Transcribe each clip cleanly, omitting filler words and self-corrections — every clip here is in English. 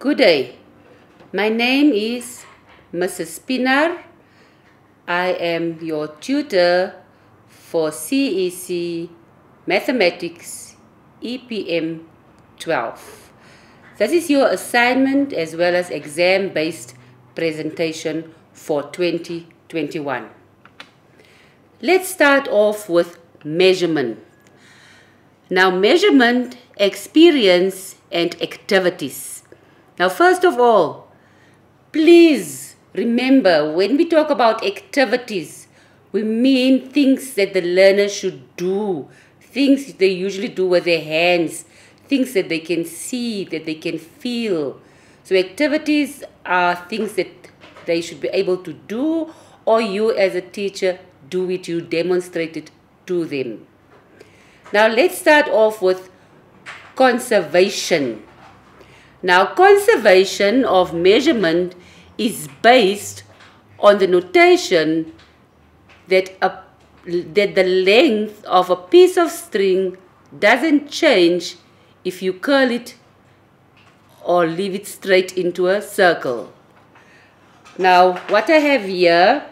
Good day. My name is Mrs. Pinar. I am your tutor for CEC Mathematics EPM 12. This is your assignment as well as exam-based presentation for 2021. Let's start off with measurement. Now, measurement, experience, and activities. Now, first of all, please remember when we talk about activities, we mean things that the learner should do, things they usually do with their hands, things that they can see, that they can feel. So activities are things that they should be able to do, or you as a teacher do it, you demonstrate it to them. Now let's start off with conservation. Now, conservation of measurement is based on the notation that the length of a piece of string doesn't change if you curl it or leave it straight into a circle. Now, what I have here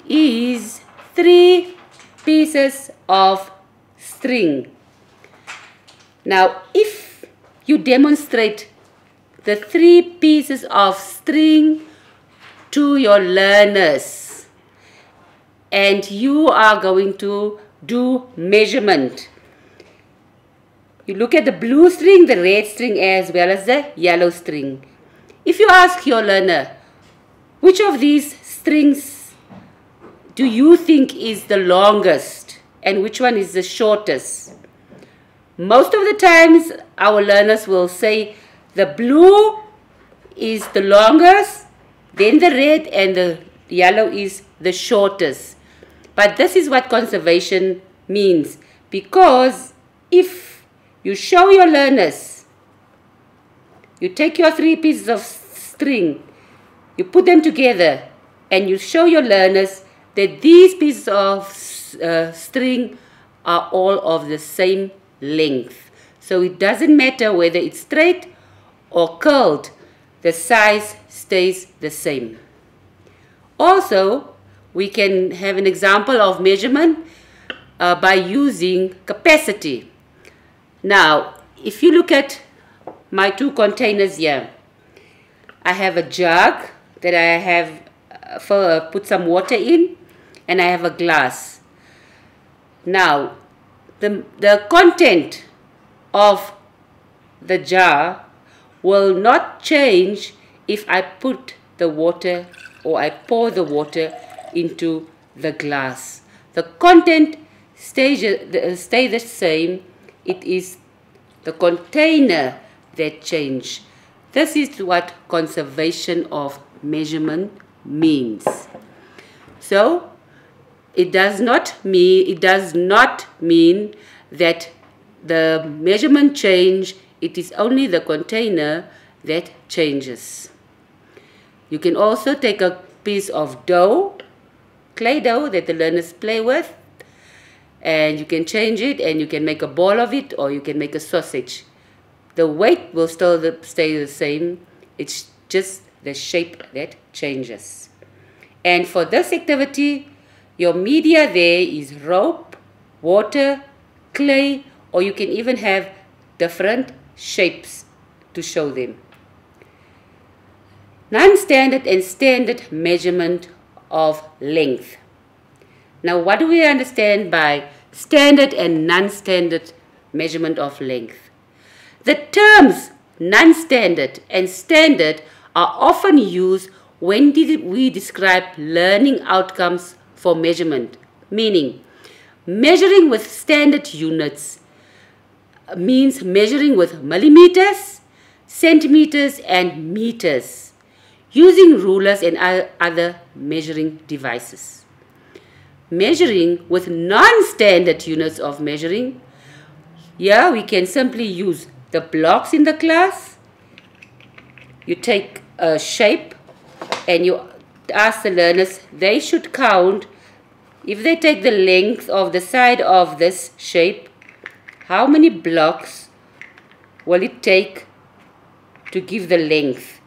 is 3 pieces of string. Now, if you demonstrate the 3 pieces of string to your learners and you are going to do measurement. You look at the blue string, the red string as well as the yellow string. If you ask your learner, which of these strings do you think is the longest and which one is the shortest? Most of the times our learners will say the blue is the longest, then the red and the yellow is the shortest. But this is what conservation means, because if you show your learners, you take your 3 pieces of string, you put them together and you show your learners that these pieces of string are all of the same length. So it doesn't matter whether it's straight or curled, the size stays the same. Also, we can have an example of measurement by using capacity. Now, if you look at my 2 containers here, I have a jug that I have put some water in, and I have a glass. Now, the content of the jar will not change if I put the water or I pour the water into the glass. The content stays the same. It is the container that changes. This is what conservation of measurement means. So it does not mean that the measurement change. It is only the container that changes. You can also take a piece of dough, clay dough that the learners play with, and you can change it and you can make a ball of it, or you can make a sausage. The weight will still stay the same. It's just the shape that changes. And for this activity, your media there is rope, water, clay, or you can even have different shapes to show them. Non-standard and standard measurement of length. Now, what do we understand by standard and non-standard measurement of length? The terms non-standard and standard are often used when we describe learning outcomes for measurement, meaning measuring with standard units means measuring with millimeters, centimeters, and meters, using rulers and other measuring devices. Measuring with non-standard units of measuring, here we can simply use the blocks in the class. You take a shape and you ask the learners, they should count, if they take the length of the side of this shape, how many blocks will it take to give the length.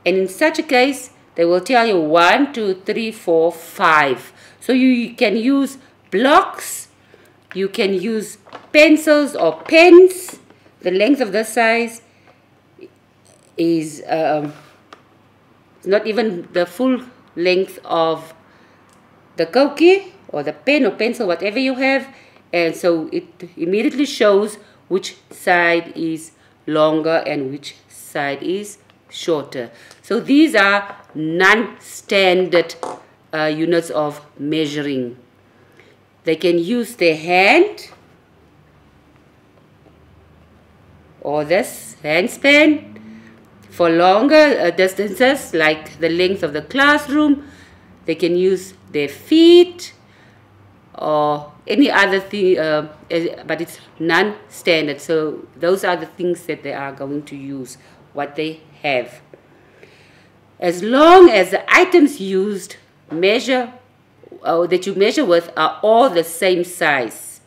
And in such a case, they will tell you 1, 2, 3, 4, 5. So you can use blocks, you can use pencils or pens. The length of this size is not even the full length of the koki or the pen or pencil, whatever you have. And so it immediately shows which side is longer and which side is shorter. So these are non-standard units of measuring. They can use their hand or this handspan for longer distances, like the length of the classroom. They can use their feet or any other thing, but it's non-standard. So those are the things that they are going to use, what they have. As long as the items used that you measure with are all the same size.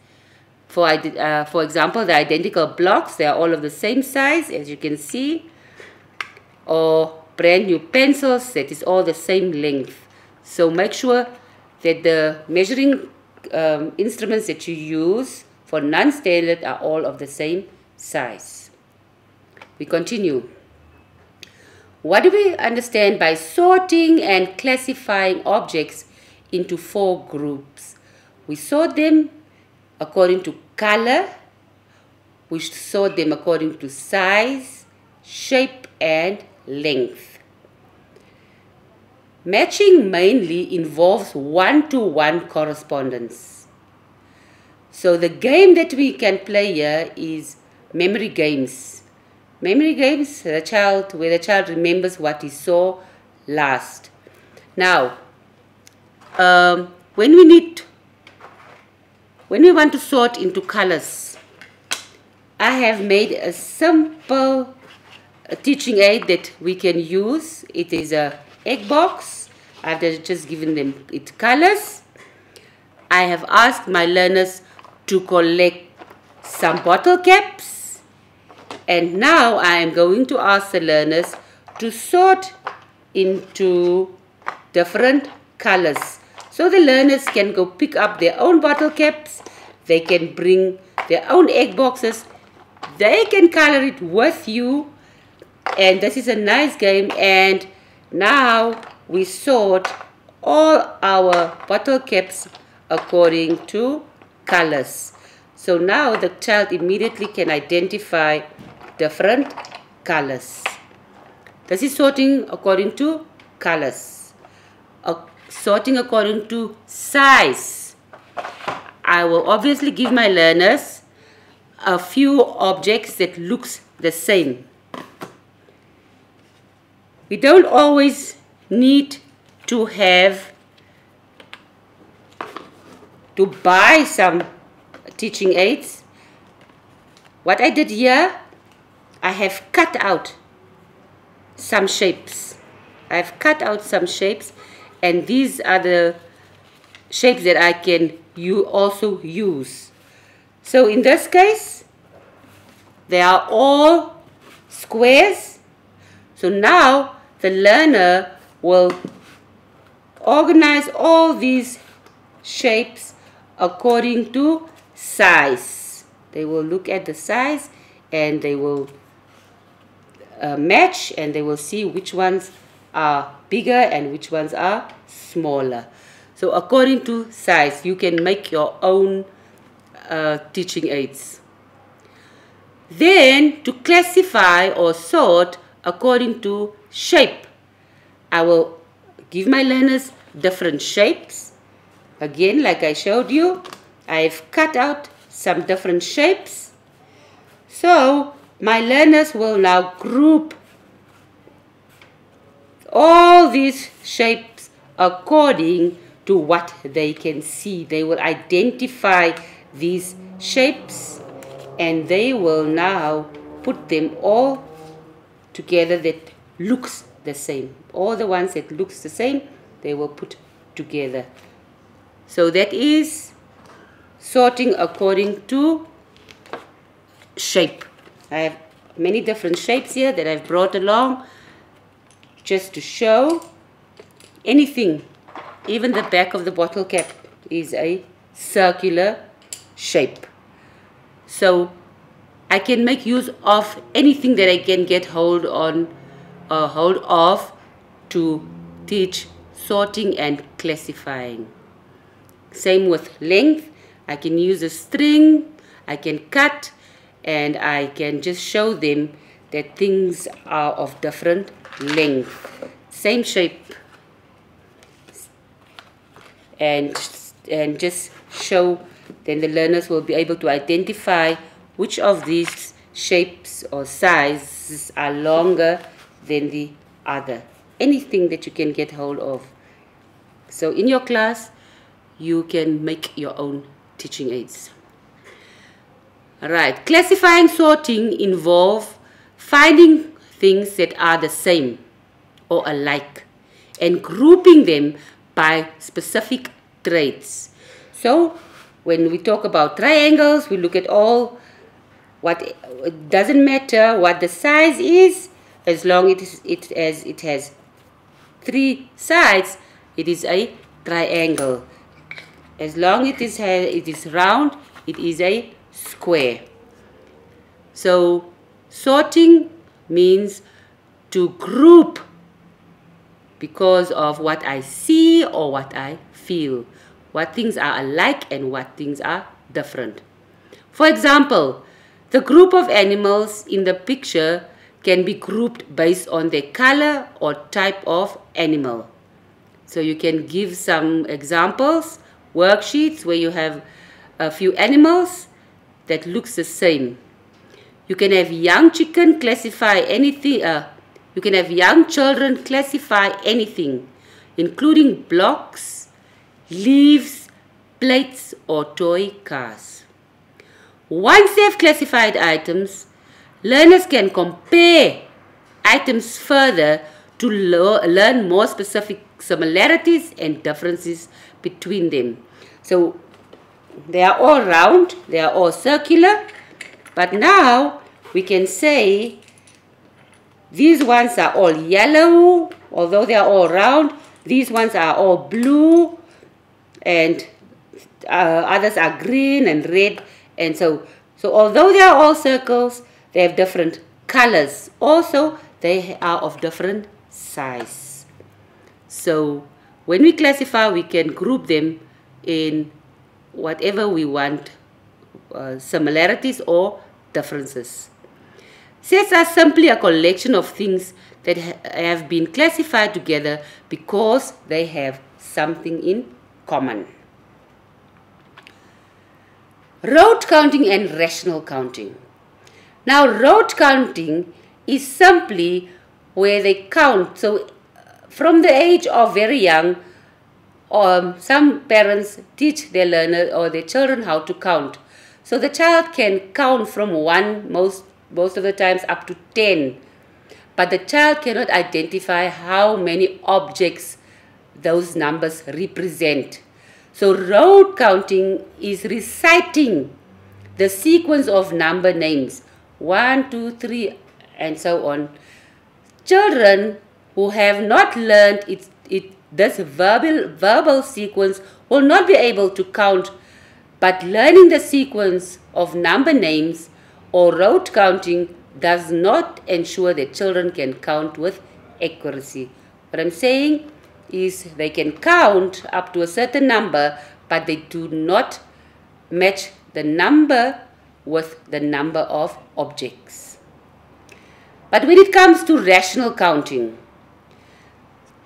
For example, the identical blocks, they are all of the same size, as you can see. Or brand new pencils, that is all the same length. So make sure that the measuring instruments that you use for non-standard are all of the same size. We continue. What do we understand by sorting and classifying objects into 4 groups? We sort them according to color, we sort them according to size, shape and length. Matching mainly involves one-to-one correspondence. So the game that we can play here is memory games. Memory games, where the child remembers what he saw last. Now, when we want to sort into colors, I have made a simple teaching aid that we can use. It is a egg box. I've just given them its colors. I have asked my learners to collect some bottle caps, and now I am going to ask the learners to sort into different colors. So the learners can go pick up their own bottle caps, they can bring their own egg boxes, they can color it with you, and this is a nice game. And now we sort all our bottle caps according to colors. So now the child immediately can identify different colors. This is sorting according to colors. Sorting according to size. I will obviously give my learners a few objects that looks the same. We don't always need to buy some teaching aids. What I did here, I have cut out some shapes. I've cut out some shapes, and these are the shapes that I can also use. So in this case, they are all squares. So now the learner will organize all these shapes according to size. They will look at the size and they will match, and they will see which ones are bigger and which ones are smaller. So according to size, you can make your own teaching aids. Then to classify or sort according to shape, I will give my learners different shapes. Again, like I showed you, I've cut out some different shapes. So my learners will now group all these shapes according to what they can see. They will identify these shapes and they will now put them all together that looks the same. All the ones that looks the same, they will put together. So that is sorting according to shape. I have many different shapes here that I've brought along just to show anything. Even the back of the bottle cap is a circular shape. So I can make use of anything that I can get hold on or hold of to teach sorting and classifying. Same with length. I can use a string, I can cut, and I can just show them that things are of different length. Same shape. And just show, then the learners will be able to identify which of these shapes or sizes are longer than the other. Anything that you can get hold of. So in your class, you can make your own teaching aids. Alright, classifying, sorting involve finding things that are the same or alike and grouping them by specific traits. So when we talk about triangles, we look at all what it doesn't matter what the size is, as long as it has 3 sides, it is a triangle. As long as it is round, it is a square. So sorting means to group because of what I see or what I feel. What things are alike and what things are different. For example, the group of animals in the picture can be grouped based on their color or type of animal. So you can give some examples, worksheets where you have a few animals that looks the same. You can have young chicken classify anything. You can have young children classify anything, including blocks, leaves, plates, or toy cars. Once they have classified items, learners can compare items further to learn more specific similarities and differences between them. So they are all round, they are all circular, but now we can say these ones are all yellow, although they are all round. These ones are all blue, and others are green and red. And so although they are all circles, they have different colors. Also, they are of different size. So when we classify, we can group them in whatever we want, similarities or differences. Sets are simply a collection of things that have been classified together because they have something in common. Rote counting and rational counting. Now, rote counting is simply where they count. So from the age of very young, some parents teach their learners or their children how to count. So the child can count from 1 most of the times up to 10. But the child cannot identify how many objects those numbers represent. So rote counting is reciting the sequence of number names, 1, 2, 3, and so on. Children who have not learned this verbal sequence will not be able to count, but learning the sequence of number names or rote counting does not ensure that children can count with accuracy. What I'm saying is they can count up to a certain number, but they do not match the number with the number of objects. But when it comes to rational counting,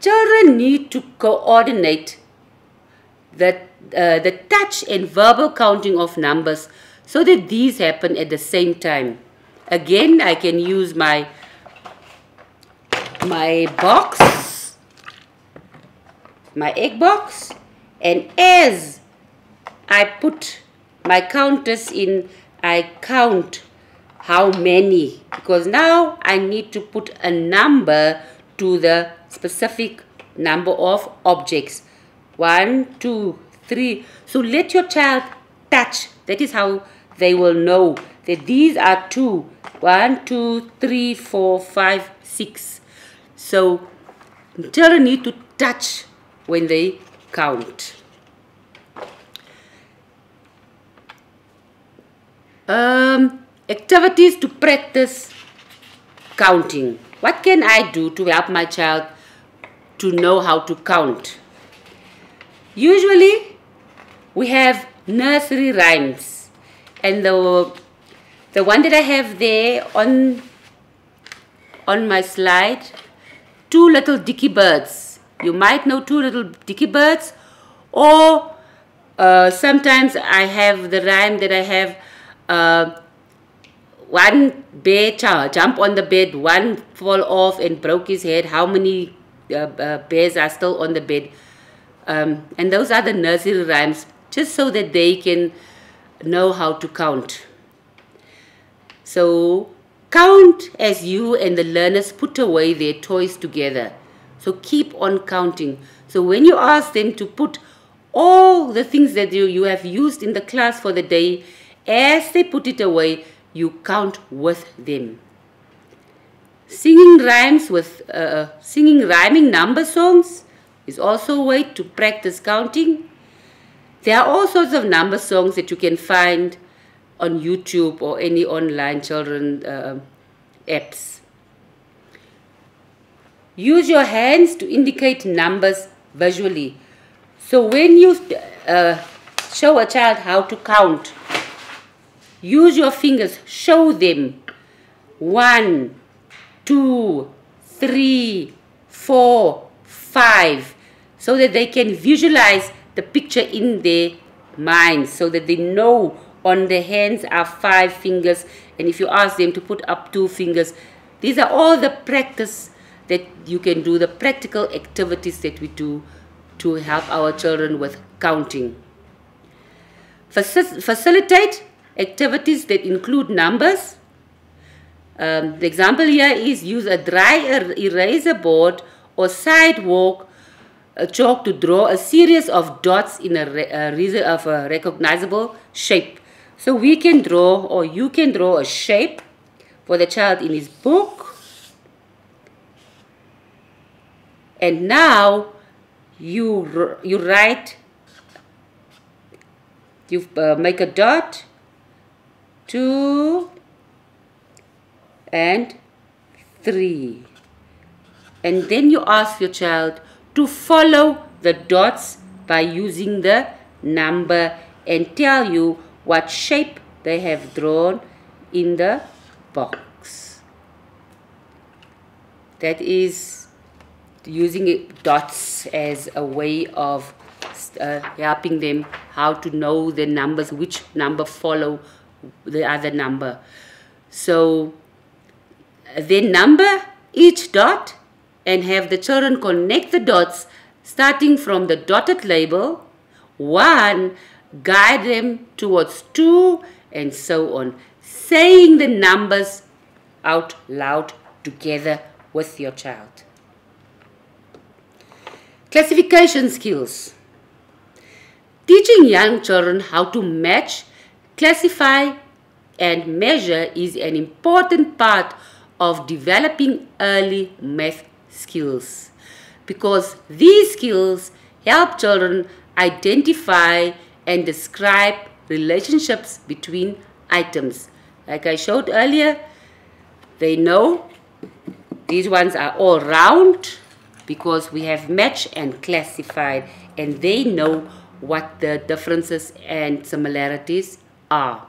children need to coordinate the touch and verbal counting of numbers so that these happen at the same time. Again, I can use my box, my egg box, and as I put my counters in, I count how many, because now I need to put a number to the specific number of objects. 1, 2, 3. So let your child touch. That is how they will know that these are 2, 1, 2, 3, 4, 5, 6. So children need to touch when they count. Activities to practice counting. What can I do to help my child to know how to count? Usually we have nursery rhymes, and the one that I have there on my slide, Two Little Dicky Birds. You might know Two Little Dicky Birds, or sometimes I have the rhyme that I have, one bear jump on the bed, one fall off and broke his head. How many bears are still on the bed? And those are the nursery rhymes, just so that they can know how to count. So count as you and the learners put away their toys together. So keep on counting. So when you ask them to put all the things that you have used in the class for the day, as they put it away, you count with them. Singing rhyming number songs is also a way to practice counting. There are all sorts of number songs that you can find on YouTube or any online children apps. Use your hands to indicate numbers visually. So when you show a child how to count, use your fingers, show them 1, 2, 3, 4, 5, so that they can visualize the picture in their minds, so that they know on the hands are 5 fingers, and if you ask them to put up 2 fingers, these are all the practice that you can do, the practical activities that we do to help our children with counting. Facilitate activities that include numbers. The example here is use a dry eraser board or sidewalk chalk to draw a series of dots in a recognizable shape. So we can draw, or you can draw a shape for the child in his book. And now you write, you make a dot, 2 and 3, and then you ask your child to follow the dots by using the number and tell you what shape they have drawn in the box. That is using dots as a way of helping them how to know the numbers, which number follow the other number. So they number each dot and have the children connect the dots starting from the dotted label 1, guide them towards 2, and so on, saying the numbers out loud together with your child. Classification skills. Teaching young children how to match, classify, and measure is an important part of developing early math skills, because these skills help children identify and describe relationships between items. Like I showed earlier, they know these ones are all round because we have matched and classified, and they know what the differences and similarities are.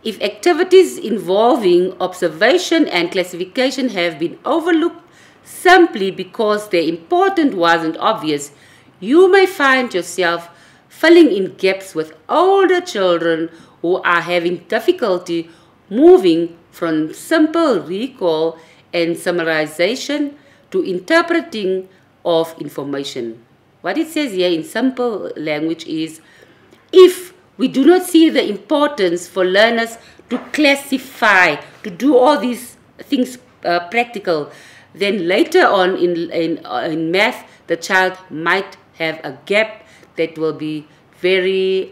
If activities involving observation and classification have been overlooked simply because their importance wasn't obvious, you may find yourself filling in gaps with older children who are having difficulty moving from simple recall and summarization to interpreting of information. What it says here in simple language is, if we do not see the importance for learners to classify, to do all these things practical, then later on in math, the child might have a gap that will be very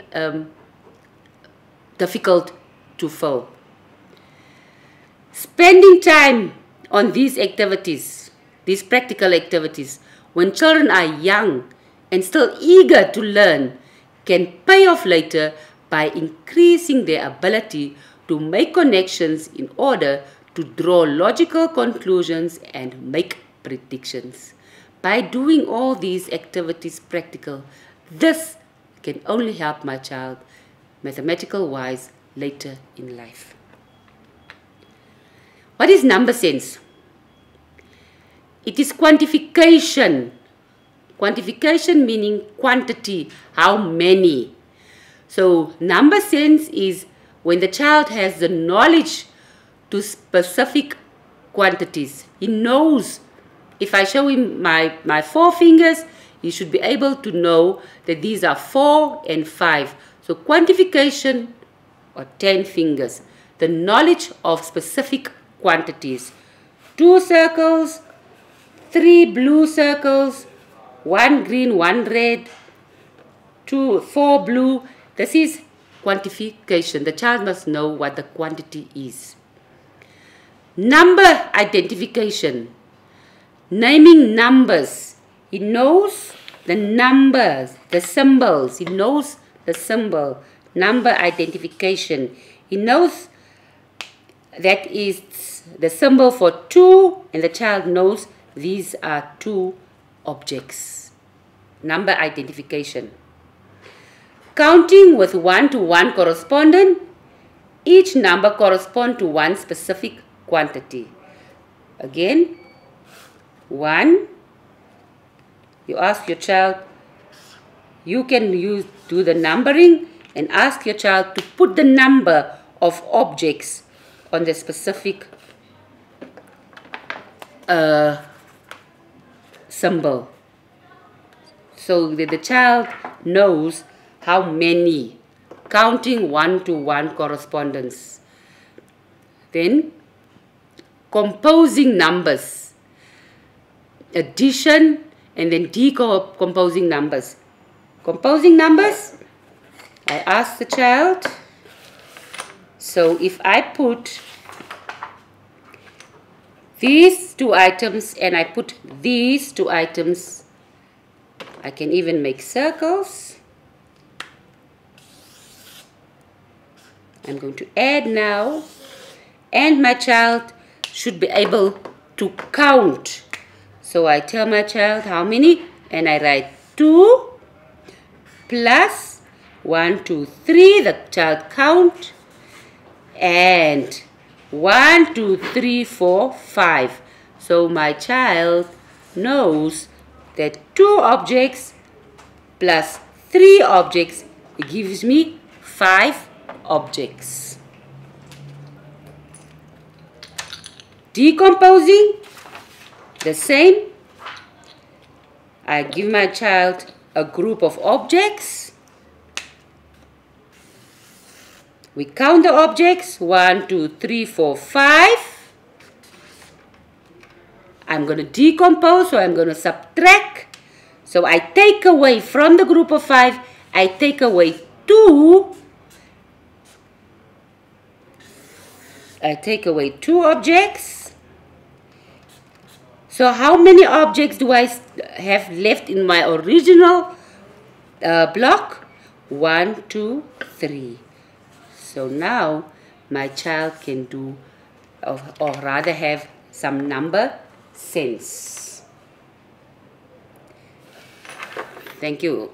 difficult to fill. Spending time on these activities, these practical activities, when children are young and still eager to learn, can pay off later by increasing their ability to make connections in order to draw logical conclusions and make predictions. By doing all these activities practical, this can only help my child mathematical wise later in life. What is number sense? It is quantification. Quantification meaning quantity, how many. So number sense is when the child has the knowledge to specific quantities. He knows, if I show him my 4 fingers, he should be able to know that these are 4 and 5. So quantification, or 10 fingers, the knowledge of specific quantities. 2 circles, 3 blue circles, 1 green, 1 red, 4 blue. This is quantification. The child must know what the quantity is. Number identification. Naming numbers. He knows the numbers, the symbols. He knows the symbol. Number identification. He knows that is the symbol for 2, and the child knows these are 2 objects. Number identification. Counting with 1 to 1 correspondent. Each number corresponds to one specific quantity. Again, 1. You ask your child, you can do the numbering and ask your child to put the number of objects on the specific symbol, so that the child knows how many, counting 1 to 1 correspondence. Then composing numbers, addition and then decomposing numbers. Composing numbers, I ask the child, so if I put these 2 items and I put these 2 items, I can even make circles. I'm going to add now, and my child should be able to count. So I tell my child how many, and I write 2 plus 1, 2, 3, the child count, and 1, 2, 3, 4, 5. So my child knows that 2 objects plus 3 objects gives me 5 objects. Decomposing, the same. I give my child a group of objects. We count the objects, 1, 2, 3, 4, 5. I'm going to decompose, so I'm going to subtract. So I take away from the group of 5, I take away 2. I take away 2 objects. So how many objects do I have left in my original block? 1, 2, 3. So now my child can do, or rather have some number sense. Thank you.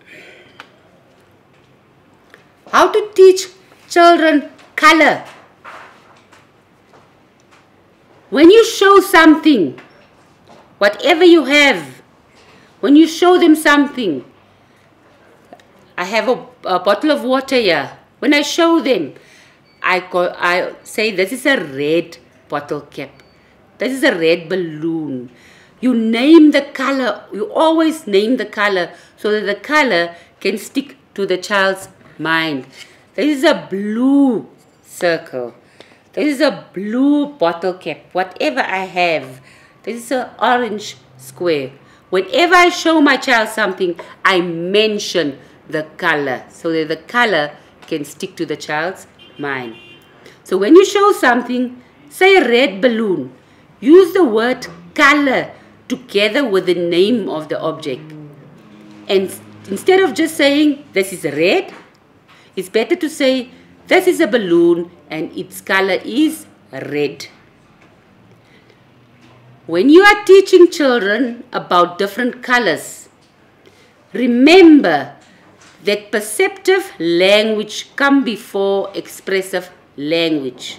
How to teach children color. When you show something, whatever you have, when you show them something, I have a bottle of water here. When I show them, I say this is a red bottle cap. This is a red balloon. You name the color. You always name the color so that the color can stick to the child's mind. This is a blue circle. This is a blue bottle cap. Whatever I have. This is an orange square. Whenever I show my child something, I mention the color so that the color can stick to the child's mind. So when you show something, say a red balloon, use the word color together with the name of the object. And instead of just saying this is red, it's better to say this is a balloon and its color is red. When you are teaching children about different colors, remember that perceptive language comes before expressive language.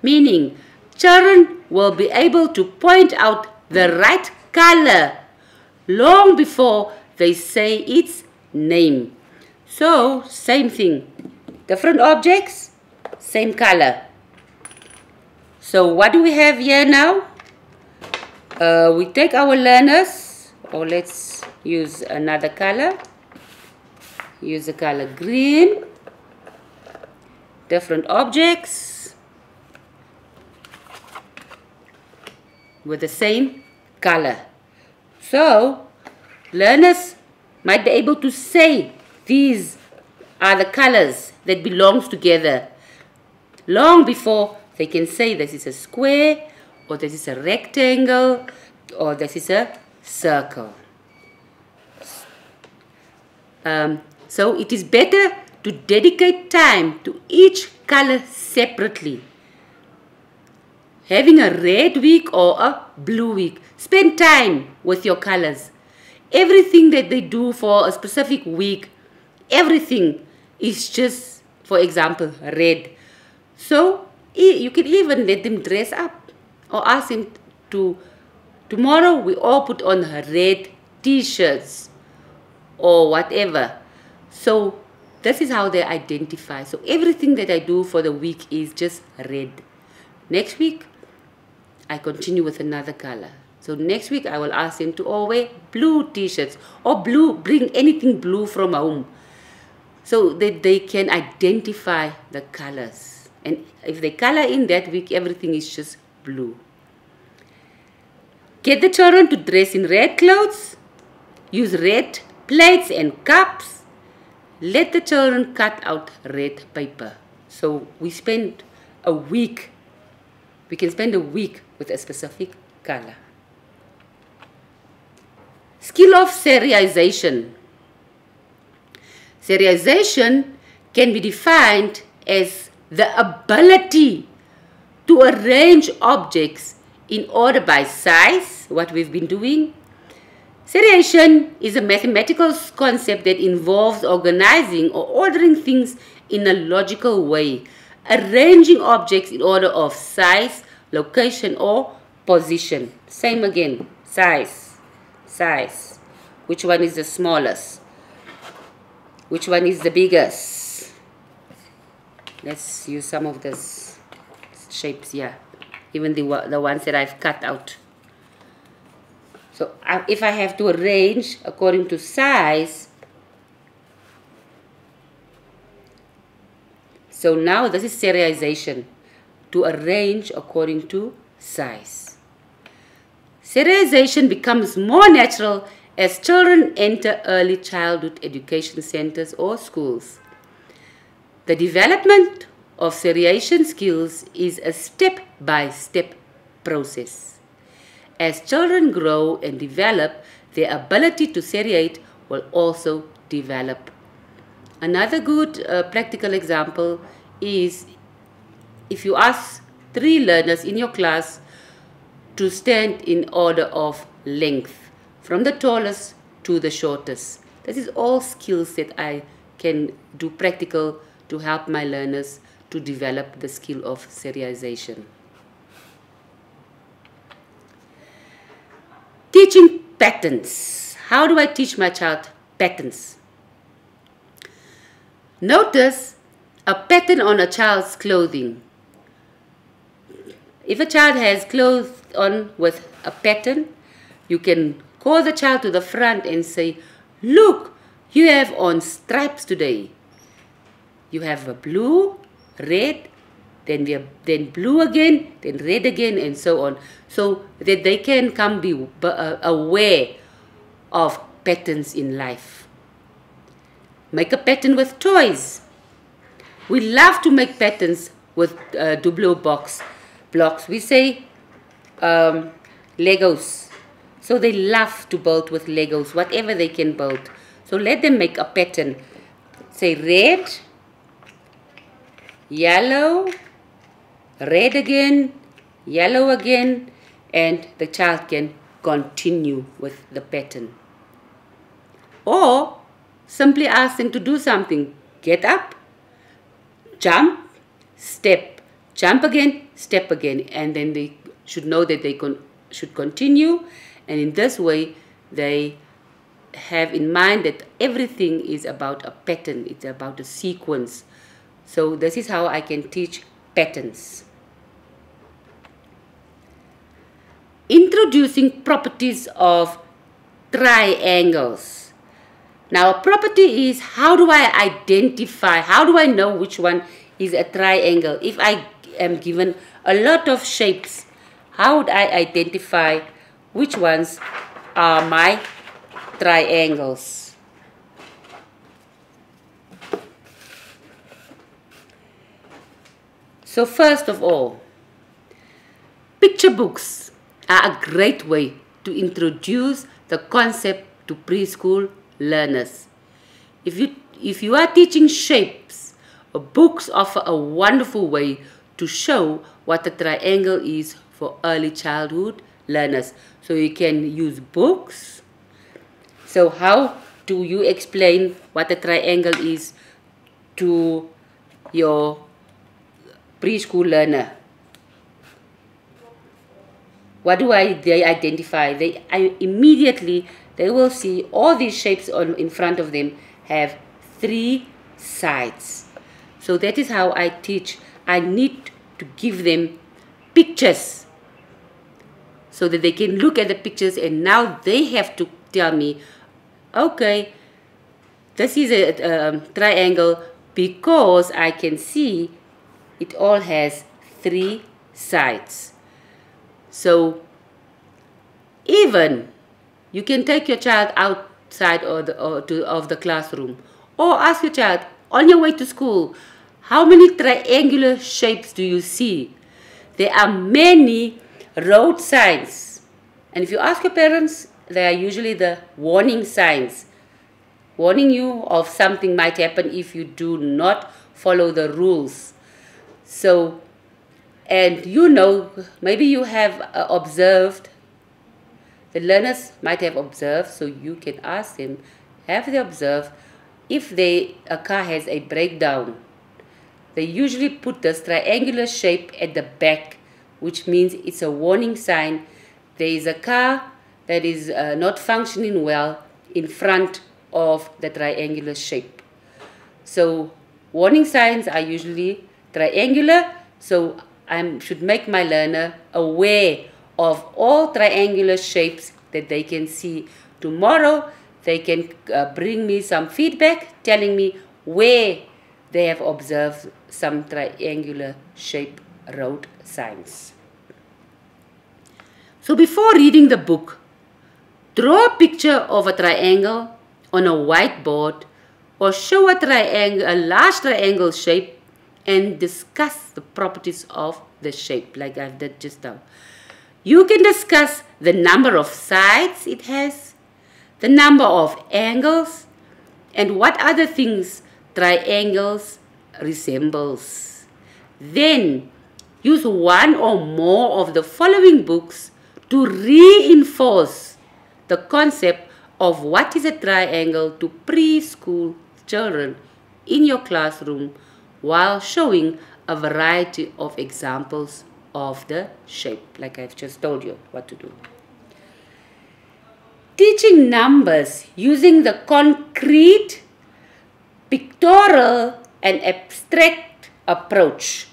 Meaning, children will be able to point out the right color long before they say its name. So, same thing. Different objects, same color. So, what do we have here now? We take our learners, or let's use another color. Use the color green. Different objects with the same color. So, learners might be able to say these are the colors that belongs together long before they can say this is a square, or this is a rectangle, or this is a circle. So it is better to dedicate time to each color separately. Having a red week or a blue week, spend time with your colors. Everything that they do for a specific week, everything is just, for example, red. So you can even let them dress up or ask them to, tomorrow we all put on red t-shirts or whatever. So this is how they identify. So everything that I do for the week is just red. Next week, I continue with another color. So next week, I will ask them to all wear blue t-shirts or blue, bring anything blue from home so that they can identify the colors. And if they color in that week, everything is just blue. Get the children to dress in red clothes. Use red plates and cups. Let the children cut out red paper. So we spend a week. We can spend a week with a specific color. Skill of serialization. Serialization can be defined as the ability to arrange objects in order by size, what we've been doing. Serialization is a mathematical concept that involves organizing or ordering things in a logical way, arranging objects in order of size, location, or position. Same again, size, size. Which one is the smallest? Which one is the biggest? Let's use some of these shapes here, even the ones that I've cut out. So if I have to arrange according to size, so now this is serialization, to arrange according to size. Serialization becomes more natural as children enter early childhood education centers or schools. The development of serialization skills is a step-by-step process. As children grow and develop, their ability to seriate will also develop. Another good practical example is if you ask 3 learners in your class to stand in order of length, from the tallest to the shortest. This is all skills that I can do practical to help my learners to develop the skill of serialization. Teaching patterns. How do I teach my child patterns? Notice a pattern on a child's clothing. If a child has clothes on with a pattern, you can call the child to the front and say, look, you have on stripes today. You have a blue, red, then blue again, then red again, and so on. So that they can come be aware of patterns in life. Make a pattern with toys. We love to make patterns with Duplo blocks. We say Legos. So they love to build with Legos, whatever they can build. So let them make a pattern. Say red, yellow, red again, yellow again, and the child can continue with the pattern. Or simply ask them to do something. Get up, jump, step, jump again, step again, and then they should know that they should continue. And in this way, they have in mind that everything is about a pattern. It's about a sequence. So this is how I can teach patterns. Introducing properties of triangles. Now, a property is, how do I identify, how do I know which one is a triangle? If I am given a lot of shapes, how would I identify which ones are my triangles? So first of all, picture books are a great way to introduce the concept to preschool learners. If you are teaching shapes, books offer a wonderful way to show what a triangle is for early childhood learners. So you can use books. So how do you explain what a triangle is to your preschool learner? What do they identify? Immediately they will see all these shapes in front of them have 3 sides. So that is how I teach. I need to give them pictures so that they can look at the pictures, and now they have to tell me, okay, this is a triangle because I can see it all has 3 sides. So even you can take your child outside of the classroom, or ask your child on your way to school, how many triangular shapes do you see? There are many road signs, and if you ask your parents, they are usually the warning signs, warning you of something might happen if you do not follow the rules. So, and you know, maybe you have observed, the learners might have observed, so you can ask them, have they observed if a car has a breakdown? They usually put this triangular shape at the back, which means it's a warning sign. There is a car that is not functioning well in front of the triangular shape. So warning signs are usually triangular, so I should make my learner aware of all triangular shapes that they can see. Tomorrow they can bring me some feedback telling me where they have observed some triangular shape road signs. So before reading the book, draw a picture of a triangle on a whiteboard, or show a large triangle shape and discuss the properties of the shape like I did just now. You can discuss the number of sides it has, the number of angles, and what other things triangles resembles. Then use one or more of the following books to reinforce the concept of what is a triangle to preschool children in your classroom, while showing a variety of examples of the shape, like I've just told you what to do. Teaching numbers using the concrete, pictorial, and abstract approach.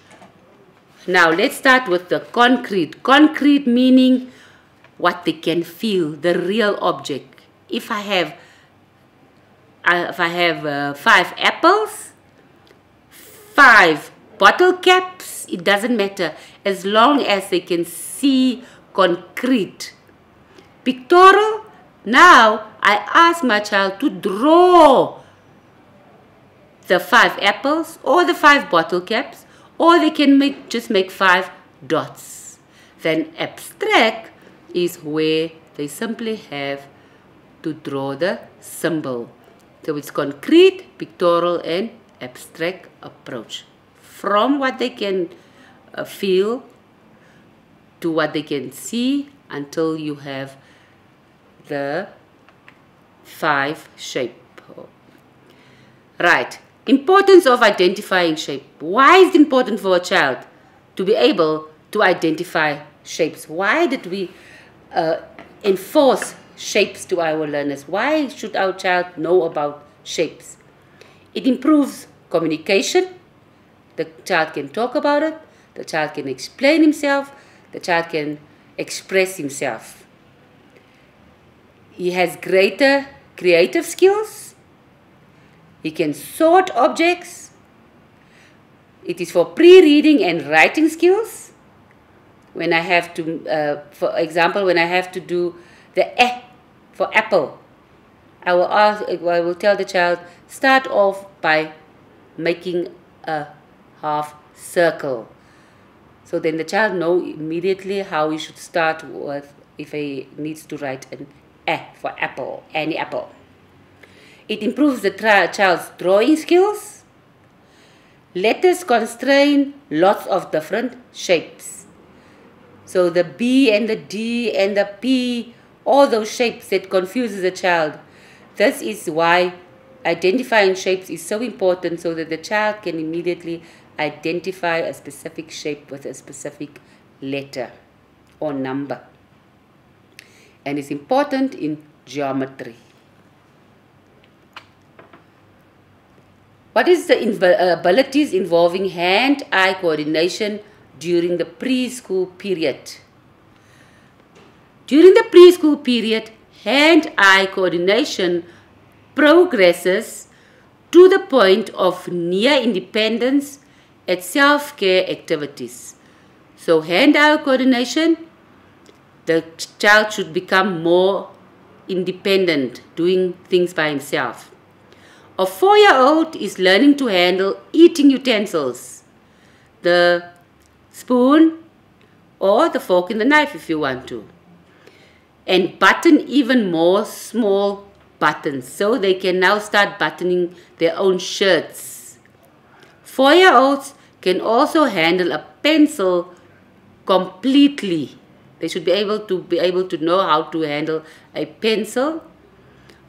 Now let's start with the concrete. Concrete meaning what they can feel, the real object. If I have 5 apples, 5 bottle caps, it doesn't matter as long as they can see concrete. Pictorial, now I ask my child to draw the 5 apples or the 5 bottle caps or they can just make 5 dots. Then abstract is where they simply have to draw the symbol. So it's concrete, pictorial and abstract approach. From what they can feel to what they can see until you have the 5 shape. Right. Importance of identifying shape. Why is it important for a child to be able to identify shapes? Why did we enforce shapes to our learners? Why should our child know about shapes? It improves communication. The child can talk about it. The child can explain himself. The child can express himself. He has greater creative skills. He can sort objects. It is for pre-reading and writing skills. When I have to, for example, when I have to do the E for apple, I will tell the child, start off by making a half circle. So then the child knows immediately how he should start with if he needs to write an E for apple, any apple. It improves the child's drawing skills. Letters constrain lots of different shapes. So the B and the D and the P, all those shapes that confuses the child. This is why identifying shapes is so important, so that the child can immediately identify a specific shape with a specific letter or number. And it's important in geometry. What is the abilities involving hand-eye coordination during the preschool period? During the preschool period, hand-eye coordination progresses to the point of near independence at self-care activities. So hand-eye coordination, the child should become more independent, doing things by himself. A 4-year-old is learning to handle eating utensils, the spoon or the fork and the knife if you want to, and button even more small buttons, so they can now start buttoning their own shirts. 4-year-olds can also handle a pencil completely. They should be able to know how to handle a pencil,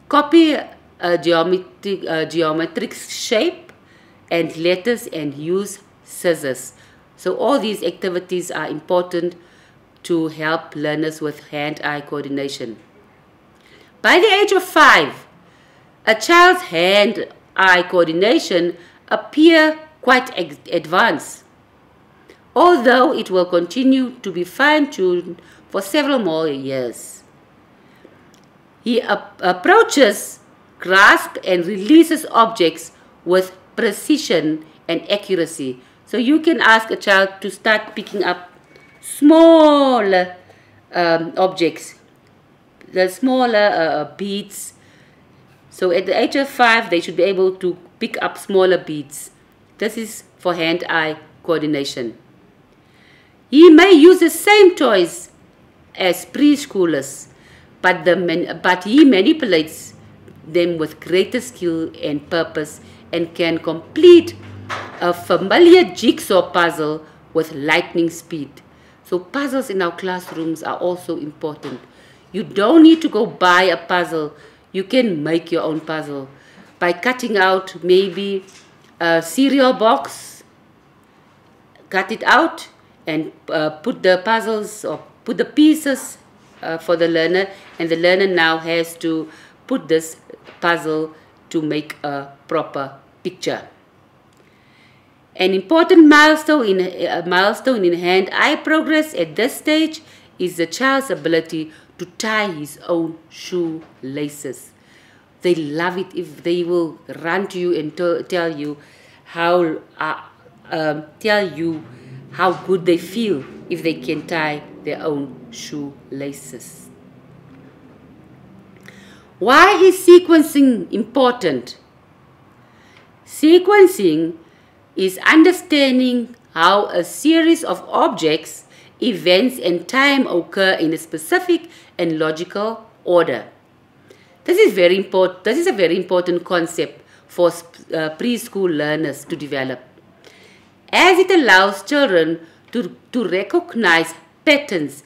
copy a geometric shape and letters, and use scissors. So all these activities are important to help learners with hand-eye coordination. By the age of 5, a child's hand-eye coordination appears quite advanced, although it will continue to be fine-tuned for several more years. He approaches, grasps and releases objects with precision and accuracy. So you can ask a child to start picking up smaller objects, the smaller beads. So at the age of 5, they should be able to pick up smaller beads. This is for hand-eye coordination. He may use the same toys as preschoolers, but he manipulates them with greater skill and purpose, and can complete a familiar jigsaw puzzle with lightning speed. So puzzles in our classrooms are also important. You don't need to go buy a puzzle. You can make your own puzzle by cutting out maybe a cereal box, cut it out and put the puzzles or put the pieces for the learner, and the learner now has to put this puzzle to make a proper picture. An important milestone in hand-eye progress at this stage is the child's ability to tie his own shoelaces. They love it if they will run to you and tell you how good they feel if they can tie their own shoelaces. Why is sequencing important? Sequencing is understanding how a series of objects, events, and time occur in a specific and logical order. This is very important. This is a very important concept for preschool learners to develop, as it allows children to recognize patterns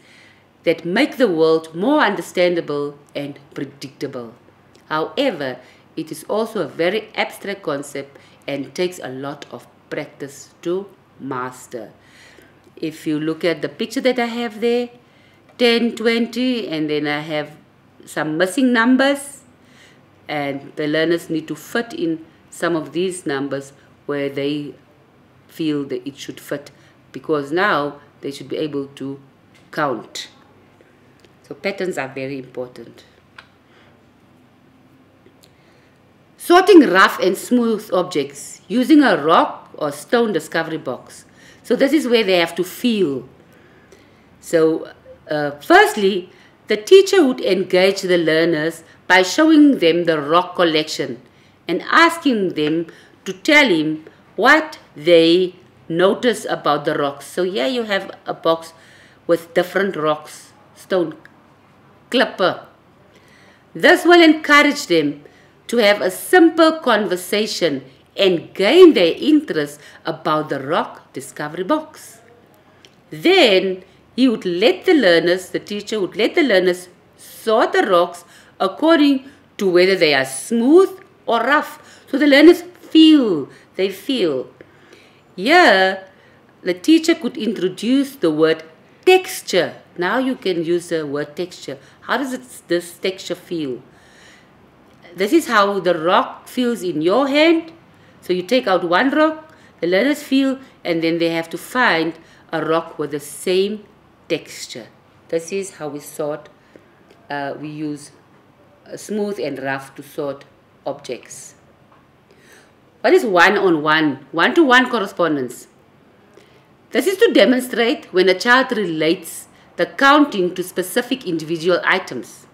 that make the world more understandable and predictable. However, it is also a very abstract concept and takes a lot of practice to master. If you look at the picture that I have there, 10, 20, and then I have some missing numbers, and the learners need to fit in some of these numbers where they feel that it should fit, because now they should be able to count. So patterns are very important. Sorting rough and smooth objects using a rock or stone discovery box. So this is where they have to feel. So firstly, the teacher would engage the learners by showing them the rock collection and asking them to tell him what they notice about the rocks. So here you have a box with different rocks, stone, clipper. This will encourage them to have a simple conversation and gain their interest about the rock discovery box. Then he would let the learners, the teacher would let the learners sort the rocks according to whether they are smooth or rough. So the learners feel, they feel. Here, the teacher could introduce the word texture. Now you can use the word texture. How does this texture feel? This is how the rock feels in your hand. So you take out one rock, the learners feel, and then they have to find a rock with the same texture. This is how we sort, we use smooth and rough to sort objects. What is one-on-one, one-to-one correspondence? This is to demonstrate when a child relates the counting to specific individual items,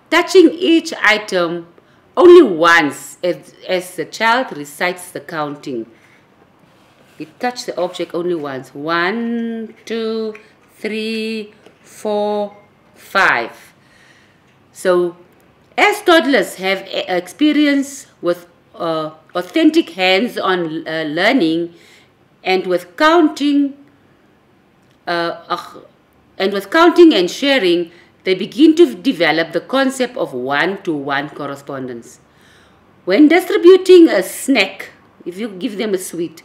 touching each item only once as the child recites the counting. You touch the object only once. 1, 2, 3, 4, 5. So, as toddlers have experience with authentic hands-on learning and with counting and sharing, they begin to develop the concept of one-to-one correspondence. When distributing a snack, if you give them a sweet,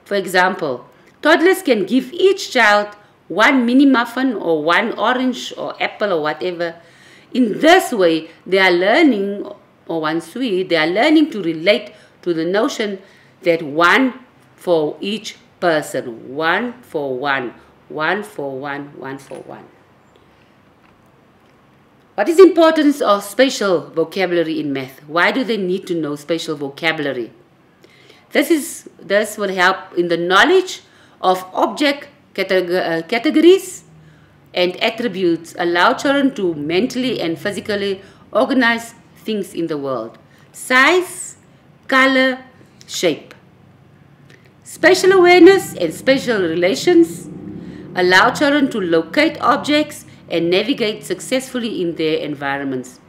for example, toddlers can give each child one mini muffin or one orange or apple or whatever. In this way, they are learning, or one sweet, they are learning to relate to the notion that one for each person, one for one, one for one, one for one. What is the importance of spatial vocabulary in math? Why do they need to know spatial vocabulary? This will help in the knowledge of object categories and attributes, allow children to mentally and physically organize things in the world. Size, color, shape. Spatial awareness and spatial relations allow children to locate objects and navigate successfully in their environments.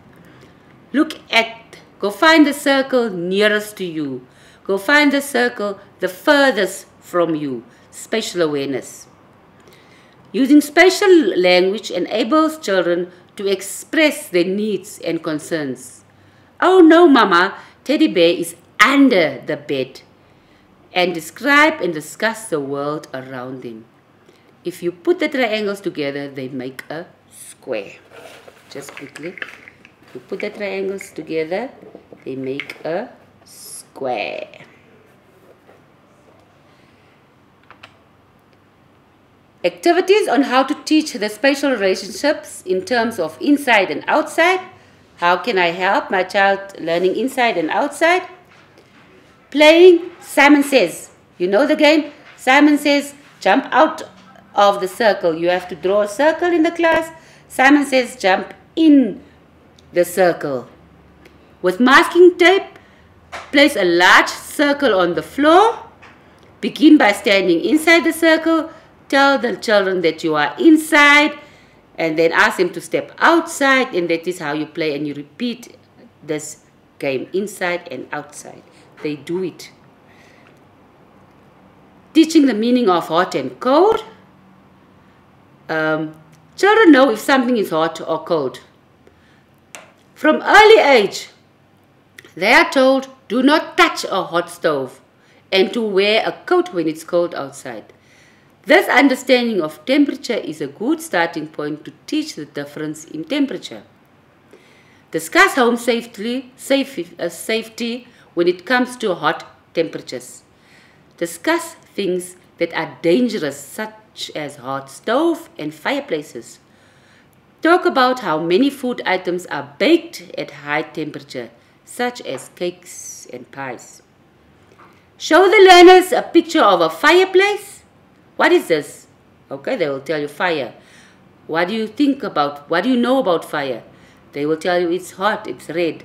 Go find the circle nearest to you. Go find the circle the furthest from you. Spatial awareness. Using spatial language enables children to express their needs and concerns. Oh no, Mama, teddy bear is under the bed. And describe and discuss the world around them. If you put the triangles together, they make a square. Just quickly. If you put the triangles together, they make a square. Activities on how to teach the spatial relationships in terms of inside and outside. How can I help my child learning inside and outside? Playing Simon Says. You know the game? Simon Says, jump out of the circle. You have to draw a circle in the class. Simon Says, jump in the circle. With masking tape, place a large circle on the floor. Begin by standing inside the circle. Tell the children that you are inside, and then ask them to step outside, and that is how you play, and you repeat this game inside and outside. They do it. Teaching the meaning of hot and cold. Children know if something is hot or cold. From early age, they are told, do not touch a hot stove and to wear a coat when it's cold outside. This understanding of temperature is a good starting point to teach the difference in temperature. Discuss home safety when it comes to hot temperatures. Discuss things that are dangerous, such as hot stove and fireplaces. Talk about how many food items are baked at high temperature, such as cakes and pies. Show the learners a picture of a fireplace. What is this? Okay, they will tell you fire. What do you know about fire? They will tell you it's hot, it's red.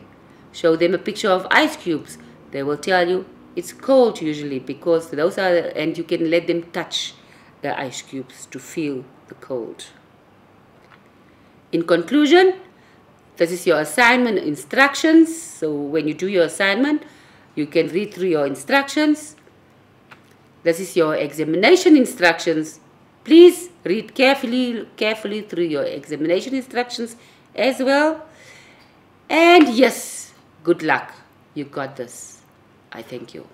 Show them a picture of ice cubes. They will tell you it's cold usually, because those are, and you can let them touch the ice cubes to feel the cold. In conclusion, this is your assignment instructions. So when you do your assignment, you can read through your instructions. This is your examination instructions. Please read carefully through your examination instructions as well. And yes, good luck. You got this. I thank you.